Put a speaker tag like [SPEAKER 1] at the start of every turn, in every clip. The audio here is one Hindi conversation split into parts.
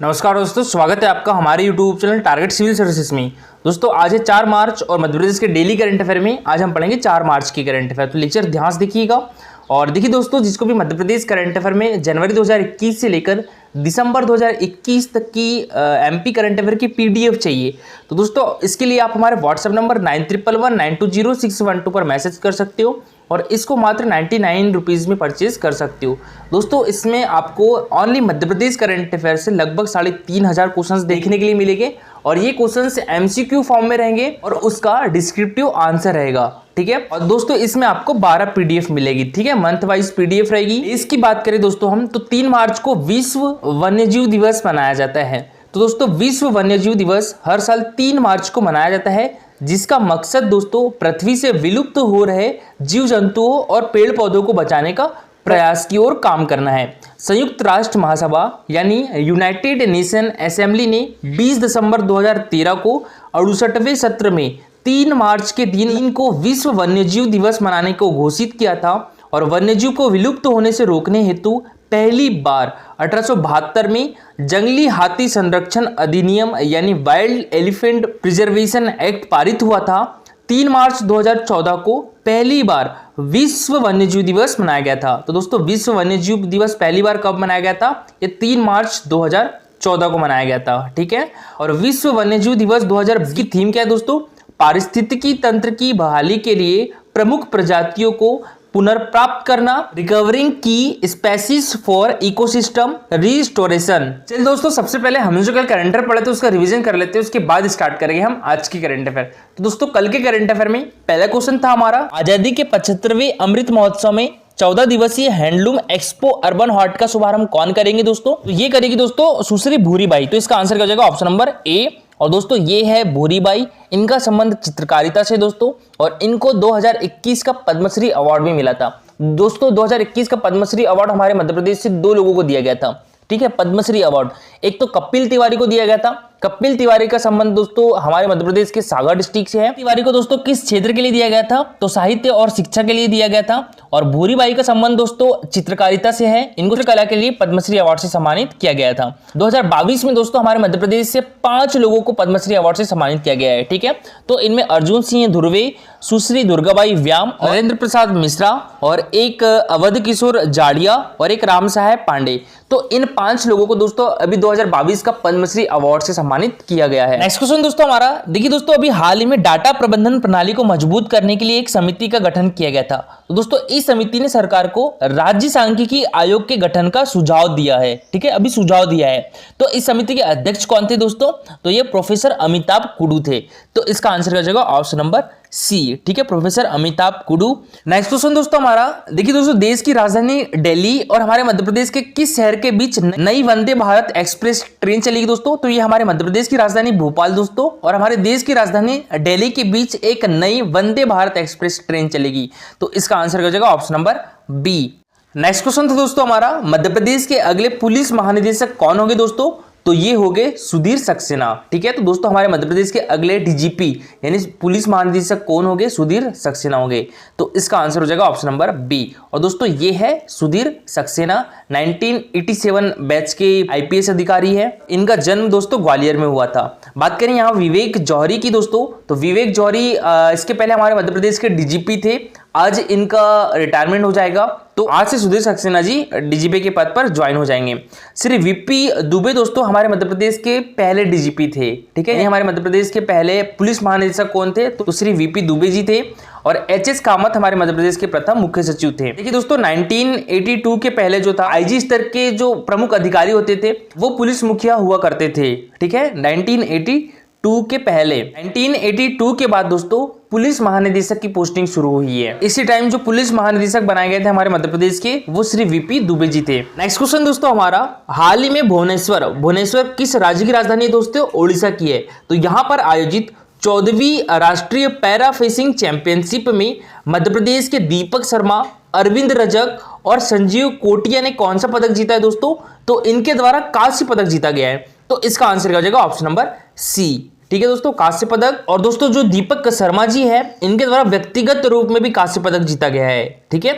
[SPEAKER 1] नमस्कार दोस्तों, स्वागत है आपका हमारे YouTube channel target civil services में। दोस्तों आज है 4 मार्च और मध्य प्रदेश के डेली करंट अफेयर में आज हम पढ़ेंगे 4 मार्च की करंट अफेयर। तो लेक्चर ध्यान से देखिएगा। और देखिए दोस्तों, जिसको भी मध्य प्रदेश करंट अफेयर में जनवरी 2021 से लेकर दिसंबर 2021 तक की एमपी करंट अफेयर की पीडीएफ चाहिए, तो दोस्तों इसके लिए आप हमारे व्हाट्सएप नंबर 9111920612 पर मैसेज कर सकते हो और इसको मात्र 99 रुपीज़ में परचेज कर सकते हो। दोस्तों इसमें आपको only Madhya Pradesh current affair से लगभग 3500 क्वेश्चंस देखने के लिए मिलेंगे और ये क्वेश्चंस एमसीक्यू फॉर्म में रहेंगे और उसका डिस्क्रिप्टिव आंसर रहेगा, ठीक है। और दोस्तों इसमें आपको 12 पीडीएफ मिलेगी, ठीक है, मंथ वाइज पीडीएफ रहेगी। इसकी बात करें दोस्तों हम, तो 3 मार्च को विश्व वन्यजीव दिवस मनाया जाता है। तो दोस्तों विश्व वन्यजीव दिवस हर साल 3 मार्च को मनाया जाता है, जिसका मकसद दोस्तों पृथ्वी से विलुप्त हो रहे जीव जंतुओं और पेड़ पौधों को बचाने का प्रयास की ओर काम करना है। संयुक्त राष्ट्र महासभा यानी यूनाइटेड नेशन असेंबली ने 20 दिसंबर 2013 को 68वें सत्र में 3 मार्च के दिन इनको विश्व वन्यजीव दिवस मनाने को घोषित किया था और वन्यजीव को विलुप्त होने से रोकने हेतु पहली बार 1872 में जंगली हाथी संरक्षण अधिनियम यानी वाइल्ड एलिफेंट प्रिजर्वेशन एक्ट पारित हुआ था। 3 मार्च 2014 को पहली बार विश्व वन्यजीव दिवस मनाया गया था। तो दोस्तों विश्व वन्यजीव दिवस पहली बार कब मनाया गया था? ये 3 मार्च 2014 को मनाया गया था, ठीक है। और विश्व वन्यजीव दिवस 2020 की थीम क्या है दोस्तों? पारिस्थितिकी तंत्र की बहाली के लिए प्रमुख प्रजातियों को पुनर्प्राप्त करना, रिकवरिंग की स्पेसीज फॉर इकोसिस्टम रिस्टोरेशन। चलिए दोस्तों, सबसे पहले हमने जो कल करंट अफेयर पढ़े थे उसका रिवीजन कर लेते हैं, उसके बाद स्टार्ट करेंगे हम आज की करंट अफेयर। तो दोस्तों कल के करंट अफेयर में पहला क्वेश्चन था हमारा, आजादी के 75वें अमृत महोत्सव में 14 दिवसीय हैंडलूम एक्सपो अर्बन हाट का शुभारंभ कौन करेंगे दोस्तों? तो ये करेगी दोस्तों सुश्री भूरीबाई। तो इसका आंसर क्या हो जाएगा? Option number A. और दोस्तों ये है भूरीबाई, इनका संबंध चित्रकारिता से दोस्तों, और इनको 2021 का पद्मश्री अवार्ड भी मिला था। दोस्तों 2021 का पद्मश्री अवार्ड हमारे मध्य प्रदेश से 2 लोगों को दिया गया था, ठीक है, पद्मश्री अवार्ड। एक तो कपिल तिवारी को दिया गया था। कपिल तिवारी का संबंध दोस्तों हमारे मध्य प्रदेश के सागर डिस्ट्रिक्ट से है। तिवारी को दोस्तों किस क्षेत्र के लिए दिया गया था? तो साहित्य और शिक्षा के लिए दिया गया था। और भूरीबाई का संबंध दोस्तों चित्रकारिता से है, इनको कला के लिए पद्मश्री अवार्ड से सम्मानित किया गया था। 2022 में दोस्तों हमारे मध्य प्रदेश से 5 लोगों को पद्मश्री अवार्ड से सम्मानित किया गया है, ठीक है। तो इनमें अर्जुन सिंह धुर्वे, सुश्री दुर्गाबाई व्याम, नरेंद्र प्रसाद मिश्रा और एक अवध किशोर जाड़िया और एक राम साहेब पांडे। तो इन 5 लोगों को दोस्तों अभी 2022 का पद्मश्री अवार्ड से सम्मानित किया गया है। नेक्स्ट क्वेश्चन दोस्तों हमारा, देखिए दोस्तों अभी हाल ही में डाटा प्रबंधन प्रणाली को मजबूत करने के लिए एक समिति का गठन किया गया था। तो दोस्तों इस समिति ने सरकार को राज्य सांख्यिकी आयोग के गठन का सुझाव दिया है, ठीक है, अभी सुझाव दिया है। तो इस समिति के अध्यक्ष कौन थे दोस्तों? तो ये प्रोफेसर अमिताभ कुडू थे। तो इसका आंसर हो जाएगा ऑप्शन नंबर सी, ठीक है, प्रोफेसर अमिताभ कुडू। नेक्स्ट क्वेश्चन दोस्तों हमारा, देखिए दोस्तों देश की राजधानी दिल्ली और हमारे मध्य प्रदेश के किस शहर के बीच नई वंदे भारत एक्सप्रेस ट्रेन चलेगी दोस्तों? तो ये हमारे मध्य प्रदेश की राजधानी भोपाल दोस्तों और हमारे देश की राजधानी दिल्ली के बीच एक नई वंदे भारत एक्सप्रेस ट्रेन चलेगी। तो इसका आंसर हो जाएगा option number B. Next question था दोस्तों हमारा, मध्य प्रदेश के अगले पुलिस महानिदेशक कौन होंगे दोस्तों? तो ये हो गए सुधीर सक्सेना, ठीक है। तो दोस्तों हमारे मध्य प्रदेश के अगले डीजीपी यानी पुलिस महानिदेशक कौन होंगे? सुधीर सक्सेना होंगे। तो इसका आंसर हो जाएगा ऑप्शन नंबर बी। और दोस्तों ये है सुधीर सक्सेना, 1987 बैच के आईपीएस अधिकारी है। इनका जन्म दोस्तों ग्वालियर में हुआ था। बात करें यहाँ विवेक जौहरी की दोस्तों, तो विवेक जौहरी इसके पहले हमारे मध्य प्रदेश के डीजीपी थे, आज इनका रिटायरमेंट हो जाएगा। तो आज से सुधीर सक्सेना जी डीजीपी के पद पर ज्वाइन हो जाएंगे। श्री वीपी दुबे दोस्तों हमारे मध्य प्रदेश के पहले डीजीपी थे, ठीक है। ये हमारे मध्य प्रदेश के पहले पुलिस महानिदेशक कौन थे? तो श्री वीपी दुबे जी थे। और एचएस कामत हमारे मध्य प्रदेश के प्रथम मुख्य सचिव थे। देखिए दोस्तों 1982 के पहले जो था आईजी स्तर के जो प्रमुख अधिकारी होते थे वो पुलिस मुखिया हुआ करते थे, ठीक है, 1982 के पहले। 1982 के बाद दोस्तों पुलिस महानिदेशक की पोस्टिंग शुरू हुई है। इसी टाइम जो पुलिस महानिदेशक बनाए गए थे हमारे मध्य प्रदेश के वो श्री वीपी दुबे जी थे। नेक्स्ट क्वेश्चन दोस्तों हमारा, हाल ही में भुवनेश्वर किस राज्य की राजधानी है दोस्तों? ओडिशा की है। तो यहाँ पर आयोजित 14वीं राष्ट्रीय पैरा फेसिंग चैंपियनशिप में मध्य प्रदेश के दीपक शर्मा, अरविंद रजक और संजीव कोटिया ने कौन सा पदक जीता है दोस्तों? तो इनके द्वारा कांस्य पदक जीता गया है। तो इसका आंसर हो जाएगा ऑप्शन नंबर सी, ठीक है दोस्तों, कांस्य पदक। और दोस्तों जो दीपक शर्मा जी है इनके द्वारा व्यक्तिगत रूप में भी कांस्य पदक जीता गया है, ठीक है।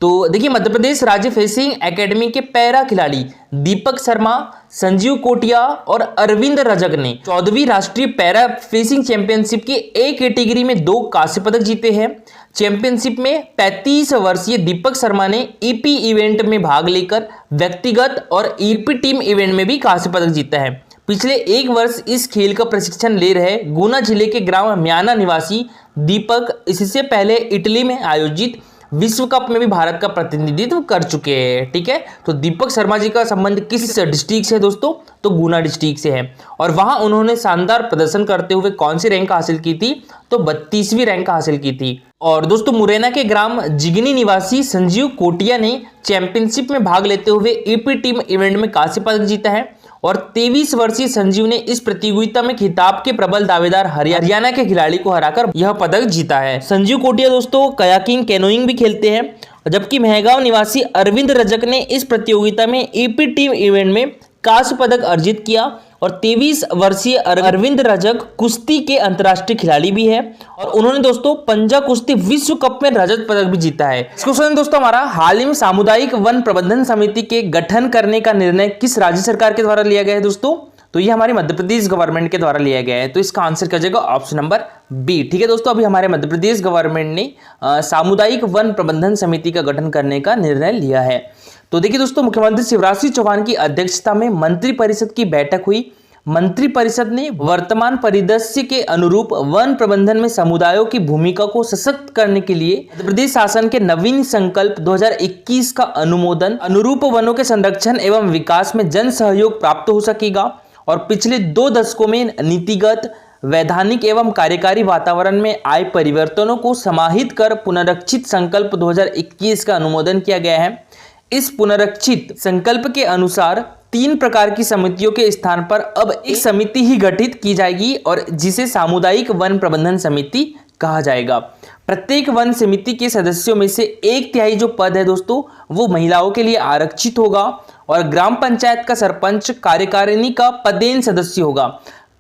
[SPEAKER 1] तो देखिए मध्य प्रदेश राज्य फेंसिंग एकेडमी के पैरा खिलाड़ी दीपक शर्मा, संजीव कोटिया और अरविंद रजक ने 14वीं राष्ट्रीय पैरा फेंसिंग चैंपियनशिप की ए कैटेगरी में 2 कांस्य पदक जीते हैं। चैंपियनशिप में 35 वर्षीय दीपक शर्मा ने ईपी इवेंट में भाग लेकर व्यक्तिगत और ईपी टीम इवेंट में भी कांस्य पदक जीता है। पिछले 1 वर्ष इस खेल का प्रशिक्षण ले रहे गुना जिले के ग्राम म्याना निवासी दीपक इससे पहले इटली में आयोजित विश्व कप में भी भारत का प्रतिनिधित्व कर चुके हैं। ठीक है, तो दीपक शर्मा जी का संबंध किस डिस्ट्रिक्ट से है दोस्तों? तो गुना डिस्ट्रिक्ट से है और वहां उन्होंने शानदार प्रदर्शन करते हुए कौन सी रैंक हासिल की थी? तो 32वीं रैंक हासिल की थी। और दोस्तों मुरैना के ग्राम जिगनी निवासी संजीव कोटिया ने चैंपियनशिप में भाग लेते हुए ईपी टीम इवेंट में कांस्य पदक जीता है और 23 वर्षीय संजीव ने इस प्रतियोगिता में खिताब के प्रबल दावेदार हरियाणा के खिलाड़ी को हराकर यह पदक जीता है। संजीव कोटिया दोस्तों कयाकिंग, कैनोइंग भी खेलते हैं, जबकि मेहगांव निवासी अरविंद रजक ने इस प्रतियोगिता में ईपी टीम इवेंट में कांस्य पदक अर्जित किया और 23 वर्षीय अरविंद रजक कुश्ती के अंतर्राष्ट्रीय खिलाड़ी भी है और उन्होंने दोस्तों पंजा कुश्ती विश्व कप में रजत पदक भी जीता है। इस क्वेश्चन दोस्तों हमारा हाल ही में सामुदायिक वन प्रबंधन समिति के गठन करने का निर्णय किस राज्य सरकार के द्वारा लिया गया है दोस्तों? तो ये हमारे मध्य प्रदेश गवर्नमेंट के द्वारा लिया गया है। तो इसका आंसर कर जाएगा ऑप्शन नंबर बी। ठीक है दोस्तों, अभी हमारे मध्य प्रदेश गवर्नमेंट ने सामुदायिक वन प्रबंधन समिति का गठन करने का निर्णय लिया है। तो देखिए दोस्तों मुख्यमंत्री शिवराज सिंह चौहान की अध्यक्षता में मंत्रिपरिषद की बैठक हुई। मंत्रिपरिषद ने वर्तमान परिदृश्य के अनुरूप वन प्रबंधन में समुदायों की भूमिका को सशक्त करने के लिए मध्य प्रदेश शासन के नवीन संकल्प 2021 का अनुमोदन अनुरूप वनों के संरक्षण एवं विकास में जन सहयोग प्राप्त हो सकेगा और पिछले 2 दशकों में नीतिगत, वैधानिक एवं कार्यकारी वातावरण में आए परिवर्तनों को समाहित कर पुनरीक्षित संकल्प 2021 का अनुमोदन किया गया है। इस पुनरीक्षित संकल्प के अनुसार 3 प्रकार की समितियों के स्थान पर अब एक समिति ही गठित की जाएगी और जिसे सामुदायिक वन प्रबंधन समिति कहा जाएगा। प्रत्येक वन समिति के सदस्यों में से 1/3 जो पद है दोस्तों वो महिलाओं के लिए आरक्षित होगा और ग्राम पंचायत का सरपंच कार्यकारिणी का पदेन सदस्य होगा।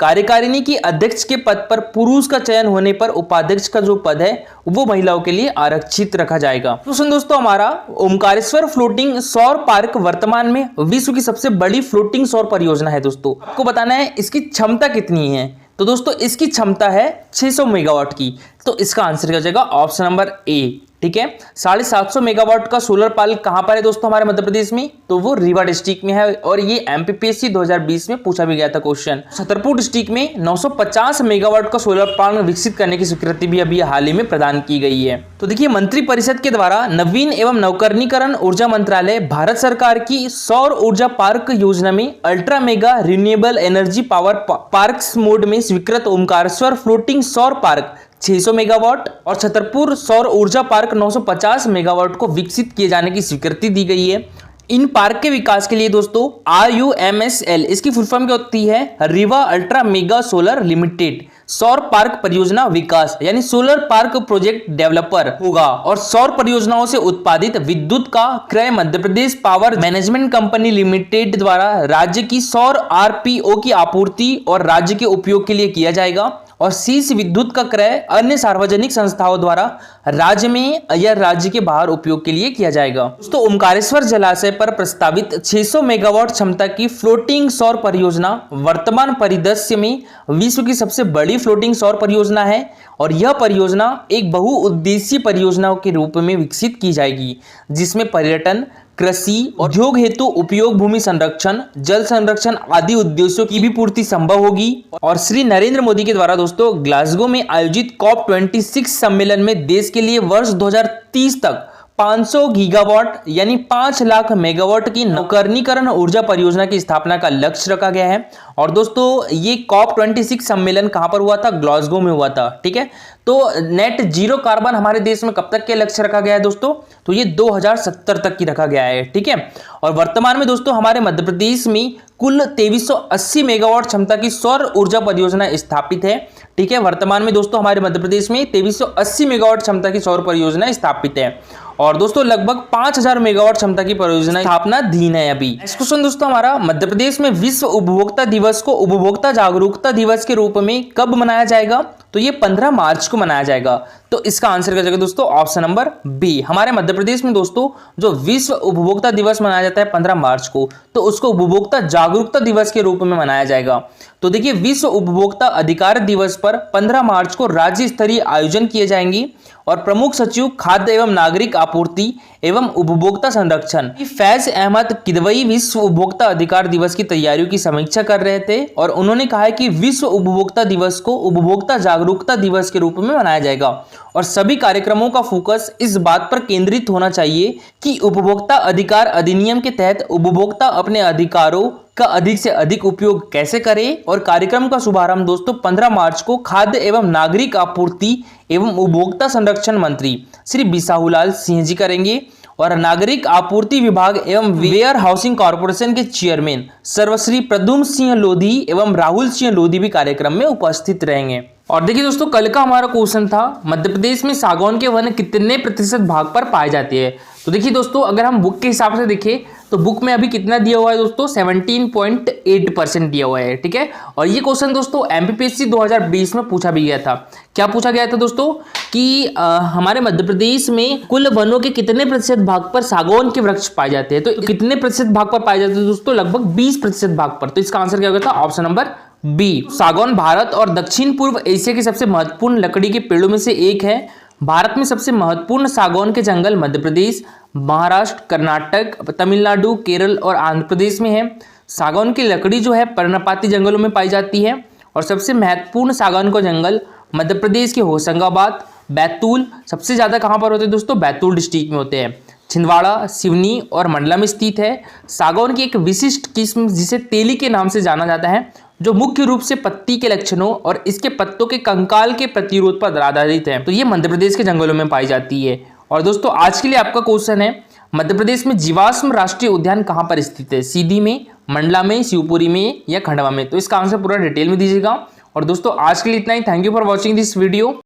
[SPEAKER 1] कार्यकारिणी की अध्यक्ष के पद पर पुरुष का चयन होने पर उपाध्यक्ष का जो पद है वो महिलाओं के लिए आरक्षित रखा जाएगा। तो सुन दोस्तों हमारा ओमकारेश्वर फ्लोटिंग सौर पार्क वर्तमान में विश्व की सबसे बड़ी फ्लोटिंग सौर परियोजना है। दोस्तों आपको बताना है इसकी क्षमता कितनी है। तो दोस्तों इसकी क्षमता है 600 मेगावाट की। तो इसका आंसर क्या हो जाएगा? Option number A. ठीक है, 750 मेगावाट का सोलर पार्क कहां पर है दोस्तों हमारे मध्य प्रदेश में? तो वो रीवा डिस्ट्रिक्ट में है और ये एमपीपीएससी 2020 में पूछा भी गया था क्वेश्चन। छतरपुर डिस्ट्रिक्ट में 950 मेगावाट का सोलर पार्क विकसित करने की स्वीकृति भी अभी हाल ही में प्रदान की गई है। तो देखिए मंत्रिपरिषद के द्वारा नवीन एवं नवकरणीकरण ऊर्जा मंत्रालय भारत सरकार की सौर ऊर्जा पार्क योजना में ultra mega renewable energy power parks mode में स्वीकृत ओमकारेश्वर फ्लोटिंग सौर पार्क 600 मेगावाट और छतरपुर सौर ऊर्जा पार्क 950 मेगावाट को विकसित किए जाने की स्वीकृति दी गई है। इन पार्क के विकास के लिए दोस्तों RUMSL इसकी फुल फॉर्म क्या होती है? Rewa ultra mega solar limited सौर पार्क परियोजना विकास यानी सोलर पार्क प्रोजेक्ट डेवलपर होगा और सौर परियोजनाओं से उत्पादित विद्युत का क्रय Madhya Pradesh power management company limited द्वारा राज्य की सौर RPO की आपूर्ति और राज्य के उपयोग के लिए किया जाएगा और शेष विद्युत का क्रय अन्य सार्वजनिक संस्थाओं द्वारा राज्य में या राज्य के बाहर उपयोग के लिए किया जाएगा। दोस्तों ओमकारेश्वर जलाशय पर प्रस्तावित 600 मेगावाट क्षमता की फ्लोटिंग सौर परियोजना वर्तमान परिदृश्य में विश्व की सबसे बड़ी फ्लोटिंग सौर परियोजना है और यह परियोजना एक बहुउद्देशीय परियोजनाओं के रूप में विकसित की जाएगी जिसमें पर्यटन, कृषि और उद्योग हेतु उपयोग, भूमि संरक्षण, जल संरक्षण आदि उद्देश्यों की भी पूर्ति संभव होगी। और श्री नरेंद्र मोदी के द्वारा दोस्तों ग्लासगो में आयोजित COP26 सम्मेलन में देश के लिए वर्ष 2030 तक 500 गीगावाट यानी 5 लाख मेगावाट की नवकरणीकरण ऊर्जा परियोजना की स्थापना का लक्ष्य रखा गया है। और दोस्तों ये COP26 सम्मेलन कहां पर हुआ था? ग्लासगो में हुआ था। ठीक है, तो नेट जीरो कार्बन हमारे देश में कब तक के लक्ष्य रखा गया है दोस्तों? तो ये 2070 तक की रखा गया है। ठीक है, और वर्तमान में दोस्तों हमारे मध्य प्रदेश में कुल 2380 मेगावाट क्षमता की सौर ऊर्जा परियोजना स्थापित है। ठीक है, वर्तमान में दोस्तों हमारे मध्य प्रदेश में 2380 मेगावाट क्षमता की सौर परियोजना स्थापित है और दोस्तों लगभग 5000 मेगावाट क्षमता की परियोजना स्थापनाधीन है अभी। नेक्स्ट क्वेश्चन दोस्तों हमारा मध्य प्रदेश में विश्व उपभोक्ता दिवस को उपभोक्ता जागरूकता दिवस के रूप में कब मनाया जाएगा? तो ये 15 मार्च को मनाया जाएगा। तो इसका आंसर क्या जाएगा दोस्तों, ऑप्शन नंबर बी। हमारे मध्य प्रदेश में दोस्तों जो विश्व उपभोक्ता दिवस मनाया जाता है 15 मार्च को, तो उसको उपभोक्ता जागरूकता दिवस के रूप में मनाया जाएगा। तो देखिए, विश्व उपभोक्ता अधिकार दिवस पर 15 मार्च को राज्य स्तरीय आयोजन किए जाएंगे और प्रमुख सचिव खाद्य एवं नागरिक आपूर्ति एवं उपभोक्ता संरक्षण फैज अहमद किदवई विश्व उपभोक्ता अधिकार दिवस की तैयारियों की समीक्षा कर रहे थे और उन्होंने कहा है कि विश्व उपभोक्ता दिवस को उपभोक्ता जागरूकता दिवस के रूप में मनाया जाएगा और सभी कार्यक्रमों का फोकस इस बात पर केंद्रित होना चाहिए कि उपभोक्ता अधिकार अधिनियम के तहत उपभोक्ता अपने अधिकारों का अधिक से अधिक उपयोग कैसे करे। और कार्यक्रम का शुभारंभ दोस्तों 15 मार्च को खाद्य एवं नागरिक आपूर्ति एवं उपभोक्ता संरक्षण मंत्री श्री बिसाहुलाल सिंह जी करेंगे और नागरिक आपूर्ति विभाग एवं वेयर हाउसिंग कॉर्पोरेशन के चेयरमैन सर्वश्री प्रद्युम्न सिंह लोधी एवं राहुल सिंह लोधी भी कार्यक्रम में उपस्थित रहेंगे। और देखिए दोस्तों, कल का हमारा क्वेश्चन था मध्य प्रदेश में सागौन के वन कितने प्रतिशत भाग पर पाए जाते हैं। तो देखिए दोस्तों, अगर हम बुक के हिसाब से देखें तो बुक में अभी कितना दिया हुआ है दोस्तों, 17.8% दिया हुआ है। ठीक है, और ये क्वेश्चन दोस्तों एमपीपीएससी 2020 में पूछा भी गया था। क्या पूछा गया था दोस्तों कि हमारे मध्य प्रदेश में कुल वनों के कितने प्रतिशत भाग पर सागौन के वृक्ष पाए जाते हैं। तो कितने प्रतिशत भाग पर पाए जाते हैं दोस्तों, लगभग 20% भाग पर। तो इसका आंसर क्या होगा था, ऑप्शन नंबर बी। सागौन भारत और दक्षिण पूर्व एशिया के सबसे महत्वपूर्ण लकड़ी के पेड़ों में से एक है। भारत में सबसे महत्वपूर्ण सागौन के जंगल मध्य प्रदेश, महाराष्ट्र, कर्नाटक, तमिलनाडु, केरल और आंध्र प्रदेश में है। सागौन की लकड़ी जो है पर्णपाती जंगलों में पाई जाती है और सबसे महत्वपूर्ण सागौन का जंगल मध्य प्रदेश के होशंगाबाद, बैतूल, सबसे ज़्यादा कहाँ पर होते हैं दोस्तों, बैतूल डिस्ट्रिक्ट में होते हैं। छिंदवाड़ा, सिवनी और मंडला में स्थित है। सागौन की एक विशिष्ट किस्म जिसे तेली के नाम से जाना जाता है, जो मुख्य रूप से पत्ती के लक्षणों और इसके पत्तों के कंकाल के प्रतिरोध पर आधारित है। तो ये मध्य प्रदेश के जंगलों में पाई जाती है। और दोस्तों आज के लिए आपका क्वेश्चन है, मध्य प्रदेश में जीवाश्म राष्ट्रीय उद्यान कहाँ पर स्थित है, सीधी में, मंडला में, शिवपुरी में या खंडवा में। तो इसका आंसर पूरा डिटेल में दीजिएगा। और दोस्तों आज के लिए इतना ही। Thank you for watching this video.